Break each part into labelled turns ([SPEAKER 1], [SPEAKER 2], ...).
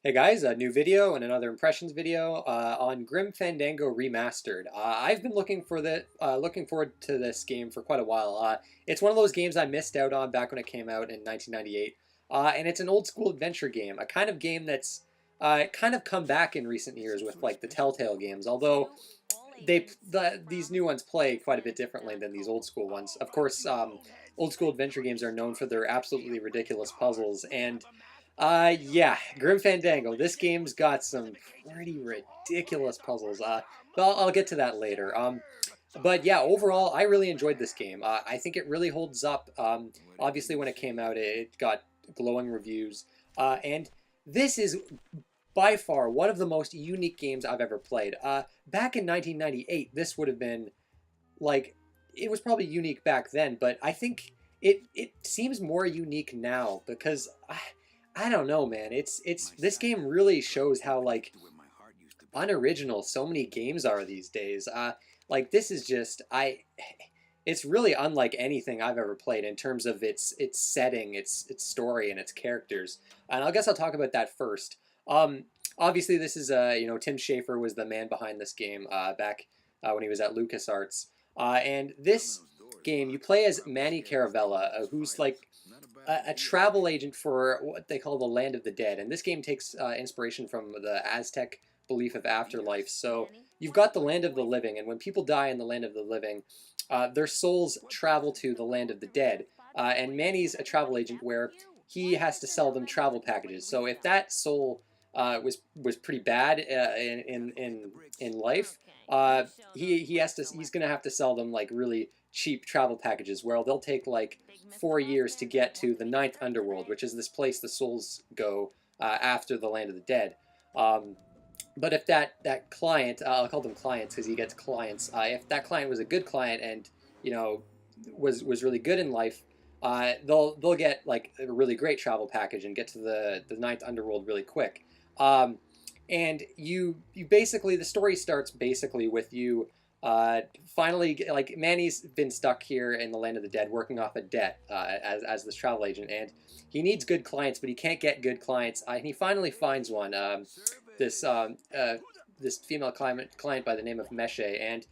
[SPEAKER 1] Hey guys, a new video and another impressions video on Grim Fandango Remastered. I've been looking forward to this game for quite a while. It's one of those games I missed out on back when it came out in 1998, and it's an old school adventure game, a kind of game that's kind of come back in recent years with like the Telltale games. Although these new ones play quite a bit differently than these old school ones. Of course, old school adventure games are known for their absolutely ridiculous puzzles and yeah, Grim Fandango. This game's got some pretty ridiculous puzzles. But I'll get to that later. But yeah, overall, I really enjoyed this game. I think it really holds up. Obviously, when it came out, it got glowing reviews. And this is by far one of the most unique games I've ever played. Back in 1998, this would have been like, it was probably unique back then, but I think it seems more unique now because I don't know, man. It's this game really shows how like unoriginal so many games are these days. Like this is just it's really unlike anything I've ever played in terms of its setting, its story, and its characters. And I guess I'll talk about that first. Obviously, this is Tim Schafer was the man behind this game back when he was at LucasArts. And this game, you play as Manny Caravella, who's like a travel agent for what they call the Land of the Dead. And this game takes inspiration from the Aztec belief of afterlife. So you've got the Land of the Living, and when people die in the Land of the Living, their souls travel to the Land of the Dead. And Manny's a travel agent where he has to sell them travel packages. So if that soul was pretty bad in life, he's gonna have to sell them like really cheap travel packages where they'll take like 4 years to get to the ninth underworld, which is this place the souls go after the Land of the Dead. But if that client, I'll call them clients because he gets clients. If that client was a good client and was really good in life, they'll get like a really great travel package and get to the ninth underworld really quick. And you basically, the story starts basically with you finally, like Manny's been stuck here in the Land of the Dead working off a debt as this travel agent, and he needs good clients, but he can't get good clients. And he finally finds one, this this female client by the name of Meshe, and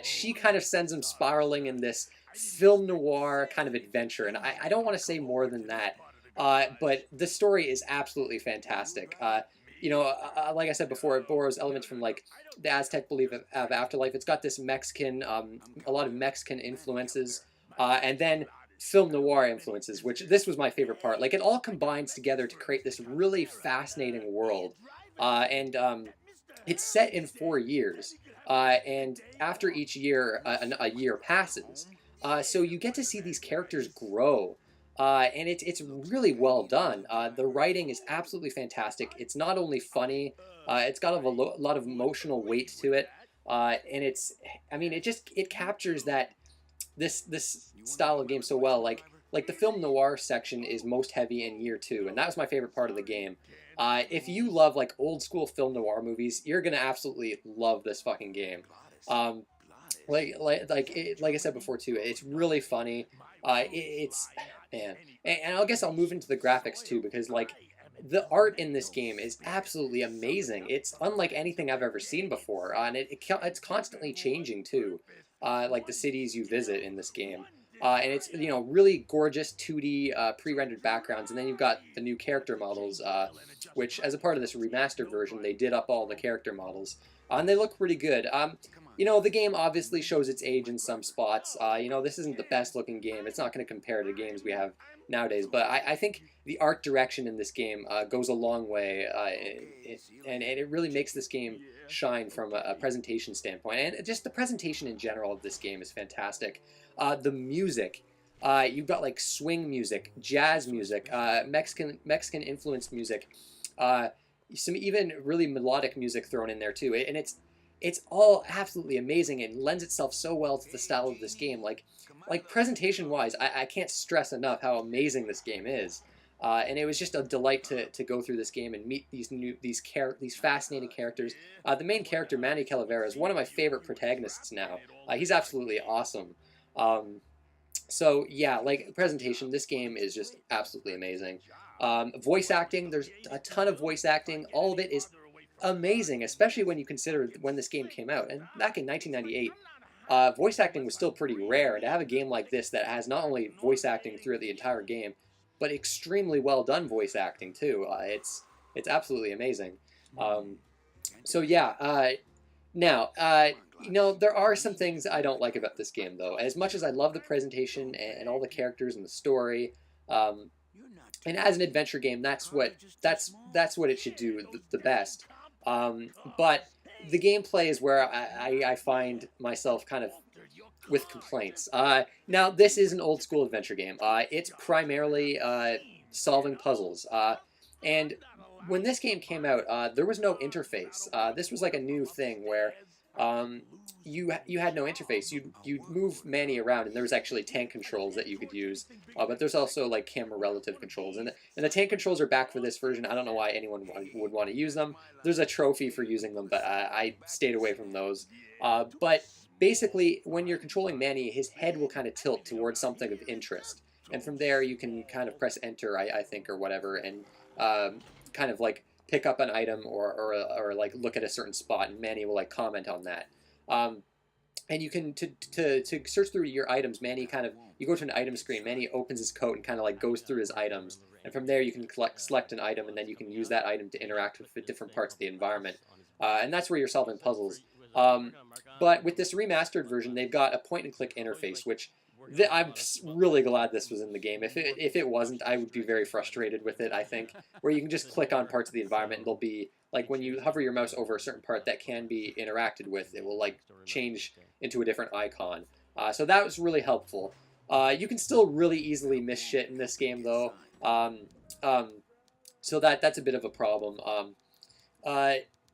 [SPEAKER 1] she kind of sends him spiraling in this film noir kind of adventure. And I don't want to say more than that, but the story is absolutely fantastic. Like I said before, it borrows elements from like the Aztec belief of afterlife. It's got this Mexican, a lot of Mexican influences, and then film noir influences, which this was my favorite part. Like it all combines together to create this really fascinating world, and it's set in 4 years, and after each year, a year passes. So you get to see these characters grow. And it's really well done. The writing is absolutely fantastic. It's not only funny, it's got a lot of emotional weight to it, and it captures this style of game so well. Like the film noir section is most heavy in year 2, and that was my favorite part of the game. If you love like old school film noir movies, you're gonna absolutely love this fucking game. Like I said before too, it's really funny. It's man, and I guess I'll move into the graphics too because like the art in this game is absolutely amazing. It's unlike anything I've ever seen before, and it's constantly changing too. Like the cities you visit in this game. And it's really gorgeous 2D pre-rendered backgrounds, and then you've got the new character models, which as a part of this remastered version, they did up all the character models, and they look pretty good. The game obviously shows its age in some spots. This isn't the best looking game. It's not going to compare to games we have nowadays, but I think the art direction in this game goes a long way, and it really makes this game shine from a presentation standpoint. And just the presentation in general of this game is fantastic. The music, you've got like swing music, jazz music, Mexican influenced music, some even really melodic music thrown in there too, and it's all absolutely amazing and lends itself so well to the style of this game. Like presentation wise, I can't stress enough how amazing this game is. And it was just a delight to go through this game and meet these fascinating characters. The main character, Manny Calavera, is one of my favorite protagonists now. He's absolutely awesome. So yeah, like presentation, this game is just absolutely amazing. Voice acting, there's a ton of voice acting. All of it is amazing, especially when you consider when this game came out. And back in 1998, voice acting was still pretty rare. And to have a game like this that has not only voice acting throughout the entire game, but extremely well done voice acting too, it's absolutely amazing. Um, so yeah, now, there are some things I don't like about this game, though. As much as I love the presentation and all the characters and the story, um, and as an adventure game, that's what it should do the best. But the gameplay is where I find myself kind of with complaints. Now, this is an old school adventure game. It's primarily solving puzzles. And when this game came out, there was no interface. This was like a new thing where you had no interface. You'd move Manny around, and there was actually tank controls that you could use. But there's also like camera relative controls, and the tank controls are back for this version. I don't know why anyone would want to use them. There's a trophy for using them, but I stayed away from those. But basically, when you're controlling Manny, his head will kind of tilt towards something of interest, and from there you can kind of press enter, I think, or whatever, and kind of like pick up an item or like look at a certain spot, and Manny will like comment on that. And you can to search through your items, Manny you go to an item screen, Manny opens his coat and kind of like goes through his items, and from there you can select an item, and then you can use that item to interact with different parts of the environment, and that's where you're solving puzzles. But with this remastered version, they've got a point and click interface, which I'm really glad this was in the game. If it wasn't, I would be very frustrated with it, I think, where you can just click on parts of the environment, and they'll be, like, when you hover your mouse over a certain part that can be interacted with, it will, like, change into a different icon. So that was really helpful. You can still really easily miss shit in this game, though. So that's a bit of a problem.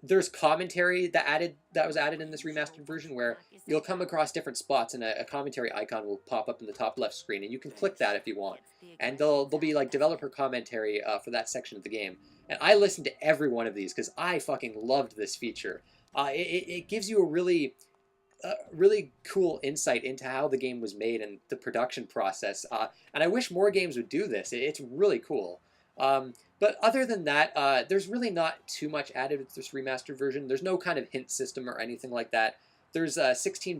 [SPEAKER 1] There's commentary that was added in this remastered version, where you'll come across different spots, and a commentary icon will pop up in the top left screen, and you can click that if you want. And there'll be like developer commentary for that section of the game. And I listened to every one of these because I fucking loved this feature. It gives you a really cool insight into how the game was made and the production process. And I wish more games would do this. It's really cool. But other than that, there's really not too much added with this remastered version. There's no kind of hint system or anything like that. There's 16:9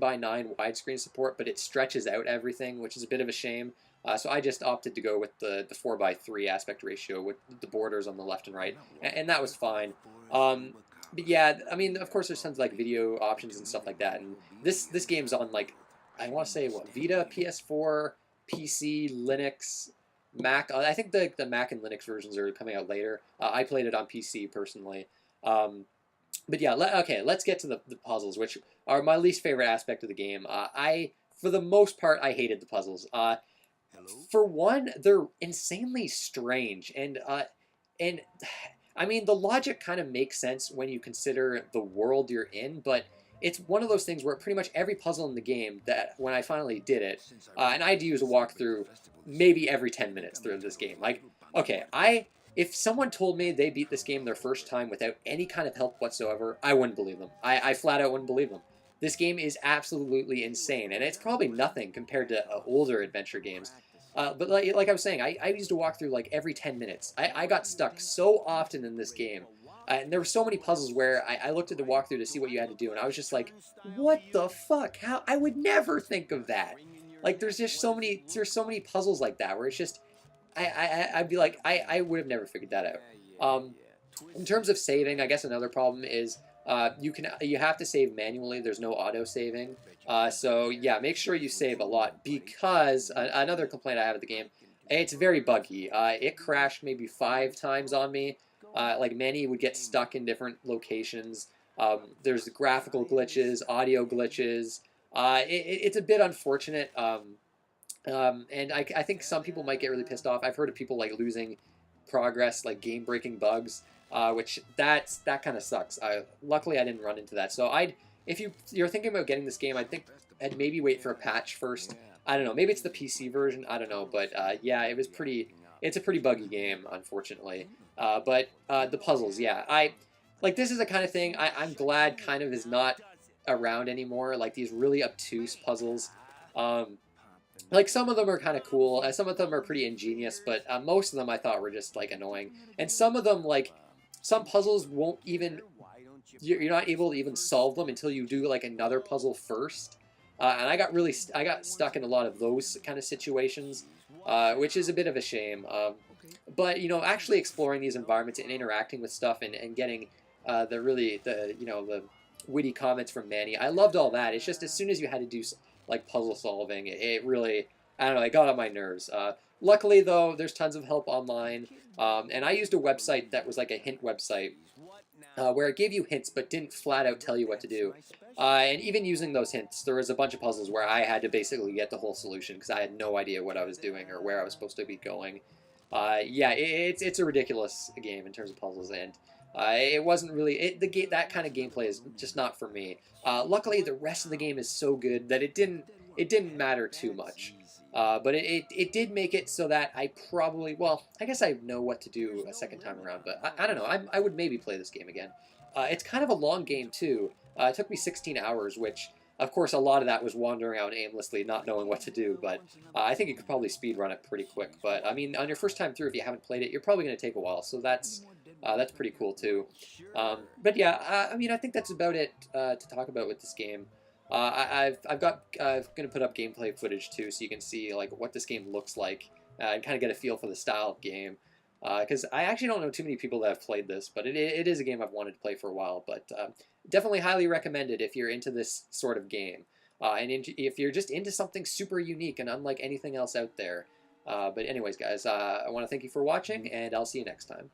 [SPEAKER 1] widescreen support, but it stretches out everything, which is a bit of a shame. So I just opted to go with the 4:3 aspect ratio with the borders on the left and right, and that was fine. But yeah, I mean, of course, there's tons of like video options and stuff like that. And this game's on, like, I want to say, what, Vita, PS4, PC, Linux, Mac. I think the Mac and Linux versions are coming out later. I played it on PC personally. But yeah, okay, let's get to the puzzles, which are my least favorite aspect of the game. For the most part, I hated the puzzles. For one, they're insanely strange, and I mean, the logic kind of makes sense when you consider the world you're in, but it's one of those things where pretty much every puzzle in the game, that when I finally did it, and I had to use a walkthrough maybe every 10 minutes through this game. Like, okay, if someone told me they beat this game their first time without any kind of help whatsoever, I wouldn't believe them. I flat out wouldn't believe them. This game is absolutely insane, and it's probably nothing compared to older adventure games. But like I was saying, I used to walk through like every 10 minutes. I got stuck so often in this game. And there were so many puzzles where I looked at the walkthrough to see what you had to do, and I was just like, what the fuck? How? I would never think of that. Like, there's so many puzzles like that where it's just, I'd be like, I would have never figured that out. In terms of saving, I guess another problem is you have to save manually. There's no auto saving. So yeah, make sure you save a lot, because another complaint I have of the game, it's very buggy. It crashed maybe 5 times on me. Like, Manny would get stuck in different locations. There's graphical glitches, audio glitches. It's a bit unfortunate. And I think some people might get really pissed off. I've heard of people like losing progress, like game-breaking bugs, which that kind of sucks. Luckily, I didn't run into that. So if you're thinking about getting this game, I think I'd maybe wait for a patch first. I don't know. Maybe it's the PC version. I don't know. But yeah, it's a pretty buggy game, unfortunately. But the puzzles, yeah. This is the kind of thing I'm glad kind of is not around anymore. Like, these really obtuse puzzles. like some of them are kind of cool, some of them are pretty ingenious, but most of them I thought were just like annoying. And some of them, like some puzzles won't even, you're not able to even solve them until you do like another puzzle first. And I got stuck in a lot of those kind of situations, which is a bit of a shame. But you know, actually exploring these environments and interacting with stuff and getting the you know the witty comments from Manny, I loved all that. It's just as soon as you had to do like puzzle solving, it really, I don't know, it got on my nerves. Luckily though, there's tons of help online, and I used a website that was like a hint website where it gave you hints but didn't flat out tell you what to do. And even using those hints, there was a bunch of puzzles where I had to basically get the whole solution because I had no idea what I was doing or where I was supposed to be going. Yeah, it's a ridiculous game in terms of puzzles, and it wasn't really that kind of gameplay is just not for me. Luckily, the rest of the game is so good that it didn't matter too much. But it did make it so that I probably, well, I guess I know what to do a second time around, but I don't know. I would maybe play this game again. It's kind of a long game, too. It took me 16 hours, which, of course, a lot of that was wandering around aimlessly, not knowing what to do, but I think you could probably speedrun it pretty quick. But, I mean, on your first time through, if you haven't played it, you're probably going to take a while, so that's pretty cool, too. But, yeah, I mean, I think that's about it to talk about with this game. I'm gonna put up gameplay footage too, so you can see like what this game looks like and kind of get a feel for the style of game. Because I actually don't know too many people that have played this, but it is a game I've wanted to play for a while. But definitely highly recommended if you're into this sort of game, if you're just into something super unique and unlike anything else out there. But anyways, guys, I want to thank you for watching, and I'll see you next time.